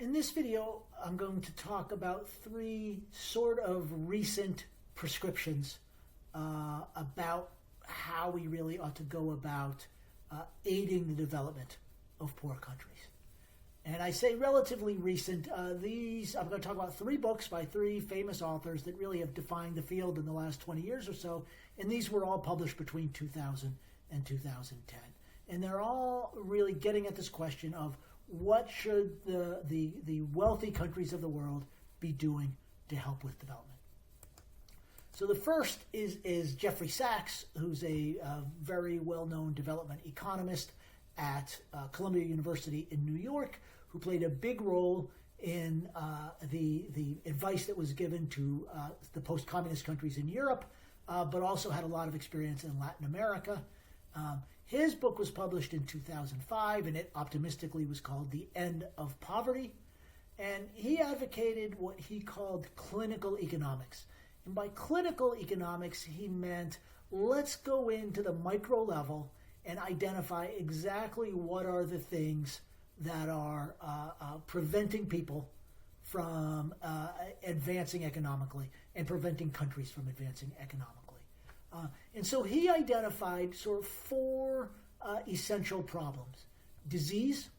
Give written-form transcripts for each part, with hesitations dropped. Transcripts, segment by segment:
In this video, I'm going to talk about three sort of recent prescriptions about how we really ought to go about aiding the development of poor countries. And I say relatively recent. I'm going to talk about three books by three famous authors that really have defined the field in the last 20 years or so. And these were all published between 2000 and 2010. And they're all really getting at this question of what should the wealthy countries of the world be doing to help with development. So the first is Jeffrey Sachs, who's a very well-known development economist at Columbia University in New York, who played a big role in the advice that was given to the post-communist countries in Europe, but also had a lot of experience in Latin America. His book was published in 2005, and it optimistically was called The End of Poverty. And he advocated what he called clinical economics. And by clinical economics, he meant let's go into the micro level and identify exactly what are the things that are preventing people from advancing economically and preventing countries from advancing economically. And so he identified sort of four essential problems: disease,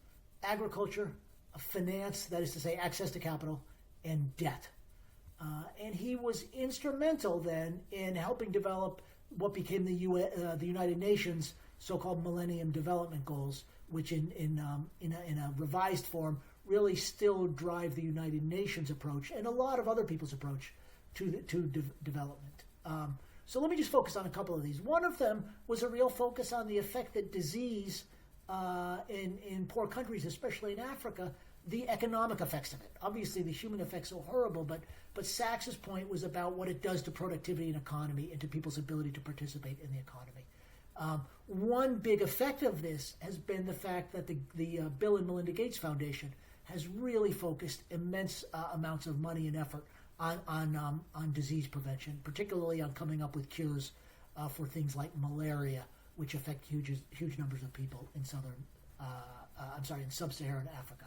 agriculture, finance, that is to say access to capital, and debt. And he was instrumental then in helping develop what became the United Nations so-called Millennium Development Goals, which in a revised form really still drive the United Nations approach and a lot of other people's approach to development. So let me just focus on a couple of these. One of them was a real focus on the effect that disease in poor countries, especially in Africa, the economic effects of it. Obviously, the human effects are horrible, but Sachs's point was about what it does to productivity and economy and to people's ability to participate in the economy. One big effect of this has been the fact that the Bill and Melinda Gates Foundation has really focused immense amounts of money and effort on disease prevention, particularly on coming up with cures for things like malaria, which affect huge numbers of people in sub-Saharan Africa.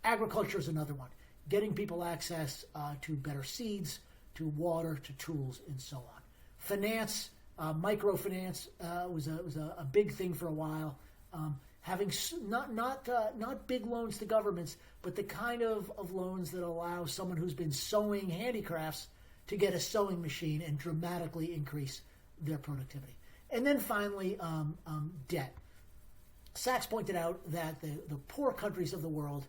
Agriculture is another one. Getting people access to better seeds, to water, to tools, and so on. Finance, microfinance was a big thing for a while. Having not big loans to governments, but the kind of loans that allow someone who's been sewing handicrafts to get a sewing machine and dramatically increase their productivity. And then finally, debt. Sachs pointed out that the poor countries of the world,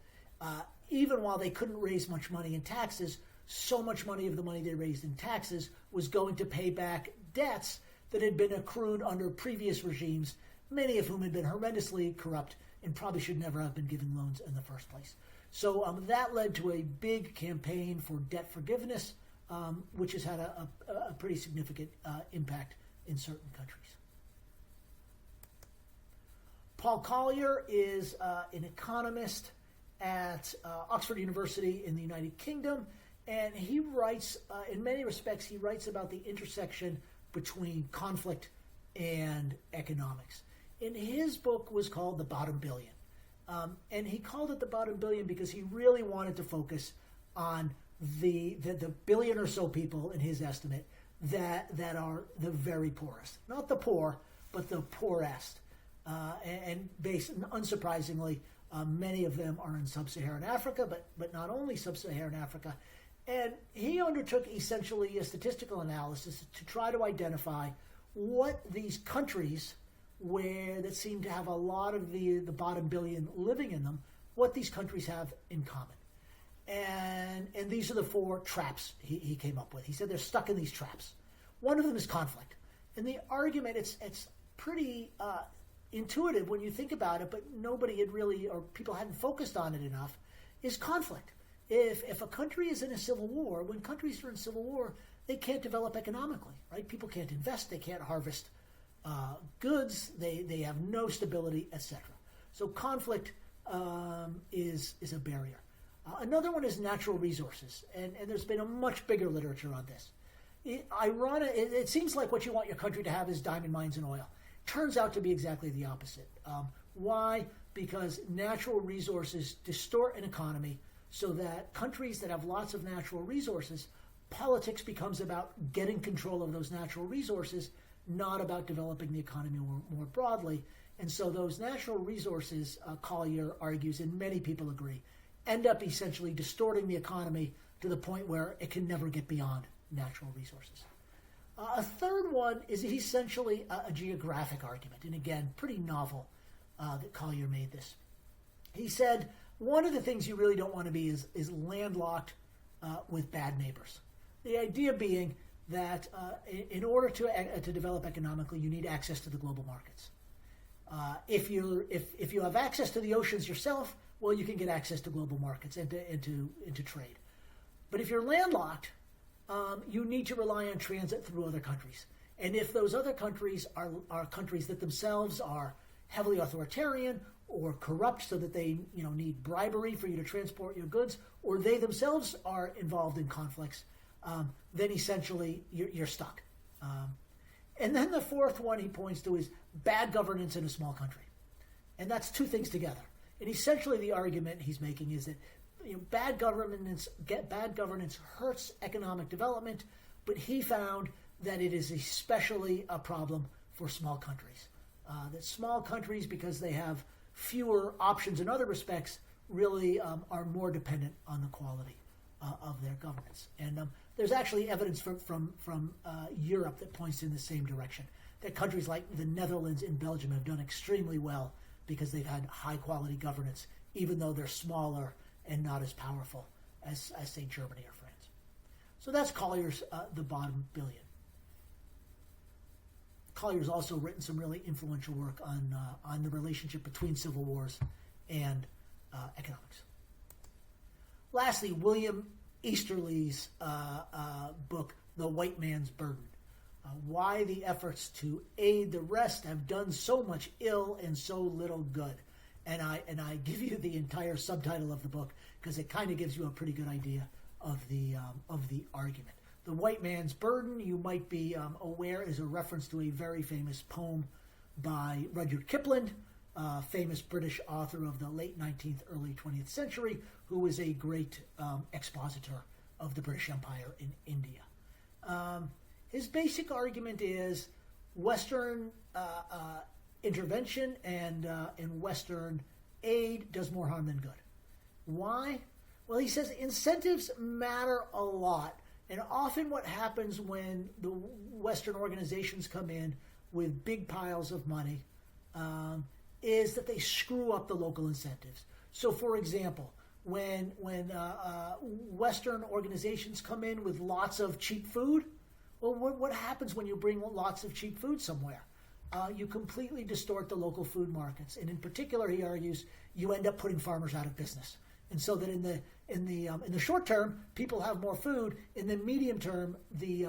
even while they couldn't raise much money in taxes, so much money of the money they raised in taxes was going to pay back debts that had been accrued under previous regimes, many of whom had been horrendously corrupt and probably should never have been given loans in the first place. So that led to a big campaign for debt forgiveness, which has had a pretty significant impact in certain countries. Paul Collier is an economist at Oxford University in the United Kingdom, and he writes, in many respects, he writes about the intersection between conflict and economics. And his book was called The Bottom Billion. And he called it The Bottom Billion because he really wanted to focus on the billion or so people, in his estimate, that are the very poorest. Not the poor, but the poorest. And unsurprisingly, many of them are in sub-Saharan Africa, but not only sub-Saharan Africa. And he undertook essentially a statistical analysis to try to identify what these countries that seem to have a lot of the bottom billion living in them, what these countries have in common. And these are the four traps he came up with. He said they're stuck in these traps. One of them is conflict. And the argument, it's pretty intuitive when you think about it, but nobody had really, or people hadn't focused on it enough, is conflict. If a country is in a civil war, when countries are in civil war, they can't develop economically, right? People can't invest, they can't harvest goods, they have no stability, etc. So conflict is a barrier. Another one is natural resources, and there's been a much bigger literature on this. It seems like what you want your country to have is diamond mines and oil. Turns out to be exactly the opposite. Why? Because natural resources distort an economy so that countries that have lots of natural resources, politics becomes about getting control of those natural resources, not about developing the economy more broadly. And so those natural resources, Collier argues, and many people agree, end up essentially distorting the economy to the point where it can never get beyond natural resources. A third one is essentially a geographic argument, and again, pretty novel that Collier made this. He said, one of the things you really don't want to be is landlocked with bad neighbors. The idea being that in order to develop economically, you need access to the global markets. If you have access to the oceans yourself, well, you can get access to global markets and into trade. But if you're landlocked, you need to rely on transit through other countries. And if those other countries are countries that themselves are heavily authoritarian or corrupt so that they need bribery for you to transport your goods, or they themselves are involved in conflicts, then essentially you're stuck. And then the fourth one he points to is bad governance in a small country. And that's two things together. And essentially the argument he's making is that bad governance hurts economic development, but he found that it is especially a problem for small countries. That small countries, because they have fewer options in other respects, really are more dependent on the quality of their governance. And there's actually evidence from Europe that points in the same direction, that countries like the Netherlands and Belgium have done extremely well because they've had high-quality governance, even though they're smaller and not as powerful as say, Germany or France. So that's Collier's The Bottom Billion. Collier's also written some really influential work on the relationship between civil wars and economics. Lastly, William Easterly's book, The White Man's Burden. Why the efforts to aid the rest have done so much ill and so little good. And I give you the entire subtitle of the book because it kind of gives you a pretty good idea of the argument. The White Man's Burden, you might be aware, is a reference to a very famous poem by Rudyard Kipling, famous British author of the late 19th, early 20th century, who was a great expositor of the British Empire in India. His basic argument is Western intervention and Western aid does more harm than good. Why? Well, he says incentives matter a lot. And often what happens when the Western organizations come in with big piles of money is that they screw up the local incentives. So, for example, when Western organizations come in with lots of cheap food, well, what happens when you bring lots of cheap food somewhere? You completely distort the local food markets, and in particular, he argues, you end up putting farmers out of business. And so that in the short term, people have more food. In the medium term, the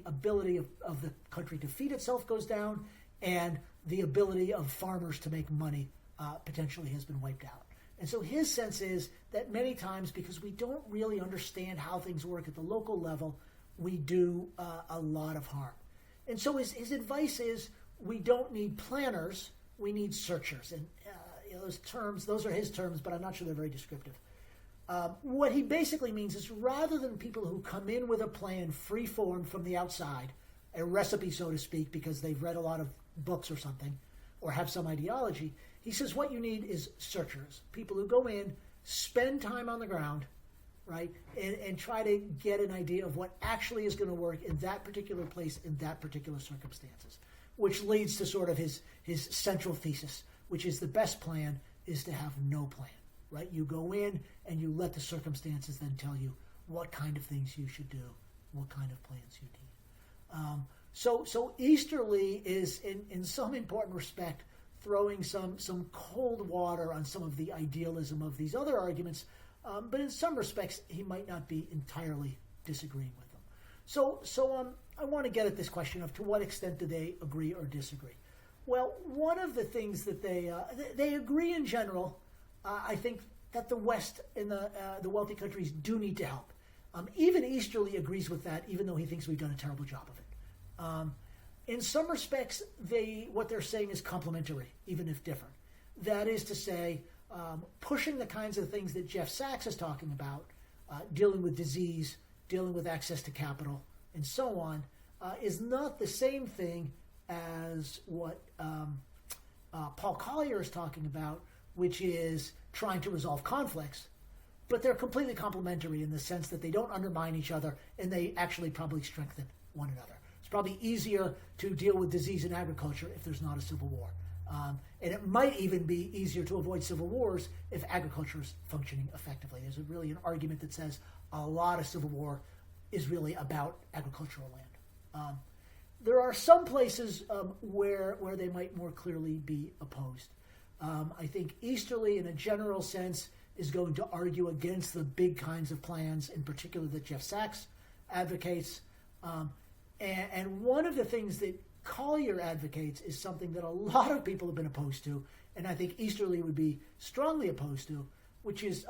ability of the country to feed itself goes down, and the ability of farmers to make money potentially has been wiped out. And so his sense is that many times, because we don't really understand how things work at the local level, we do a lot of harm. And so his advice is we don't need planners, we need searchers. And those are his terms, but I'm not sure they're very descriptive. What he basically means is rather than people who come in with a plan free-form from the outside, a recipe, so to speak, because they've read a lot of books or something, or have some ideology, he says what you need is searchers, people who go in, spend time on the ground, right, and try to get an idea of what actually is going to work in that particular place, in that particular circumstances, which leads to sort of his central thesis, which is the best plan is to have no plan, right? You go in and you let the circumstances then tell you what kind of things you should do, what kind of plans you need. So Easterly is, in some important respect, throwing some cold water on some of the idealism of these other arguments, but in some respects, he might not be entirely disagreeing with them. So I want to get at this question of to what extent do they agree or disagree. Well, one of the things that they agree in general, I think that the West and the wealthy countries do need to help. Even Easterly agrees with that, even though he thinks we've done a terrible job of it. In some respects, what they're saying is complementary, even if different. That is to say, pushing the kinds of things that Jeff Sachs is talking about, dealing with disease, dealing with access to capital, and so on, is not the same thing as what Paul Collier is talking about, which is trying to resolve conflicts. But they're completely complementary in the sense that they don't undermine each other, and they actually probably strengthen one another. It's probably easier to deal with disease in agriculture if there's not a civil war. And it might even be easier to avoid civil wars if agriculture is functioning effectively. There's really an argument that says a lot of civil war is really about agricultural land. There are some places where they might more clearly be opposed. I think Easterly, in a general sense, is going to argue against the big kinds of plans, in particular that Jeff Sachs advocates. And one of the things that Collier advocates is something that a lot of people have been opposed to, and I think Easterly would be strongly opposed to, which is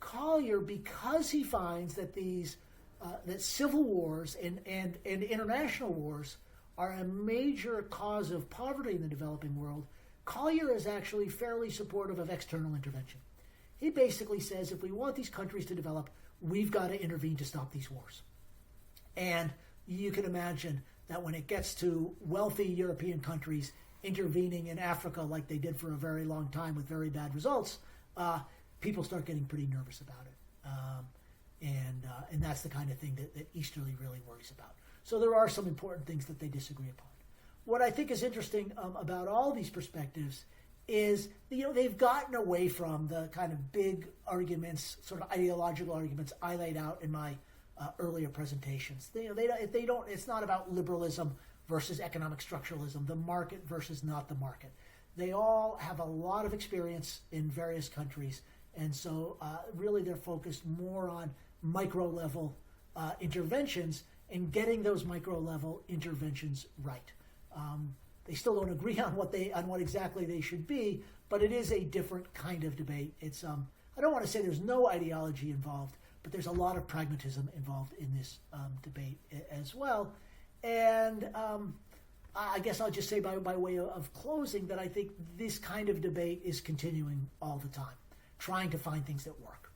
Collier, because he finds that that civil wars and international wars are a major cause of poverty in the developing world. Collier is actually fairly supportive of external intervention. He basically says if we want these countries to develop, we've got to intervene to stop these wars. And you can imagine that when it gets to wealthy European countries intervening in Africa like they did for a very long time with very bad results, people start getting pretty nervous about it. And that's the kind of thing that Easterly really worries about. So there are some important things that they disagree upon. What I think is interesting about all these perspectives is, they've gotten away from the kind of big arguments, sort of ideological arguments I laid out in my earlier presentations. It's not about liberalism versus economic structuralism, the market versus not the market. They all have a lot of experience in various countries, and so really they're focused more on micro-level interventions and getting those micro-level interventions right. They still don't agree on what exactly they should be, but it is a different kind of debate. It's I don't want to say there's no ideology involved, but there's a lot of pragmatism involved in this debate as well. And I guess I'll just say by way of closing that I think this kind of debate is continuing all the time, trying to find things that work.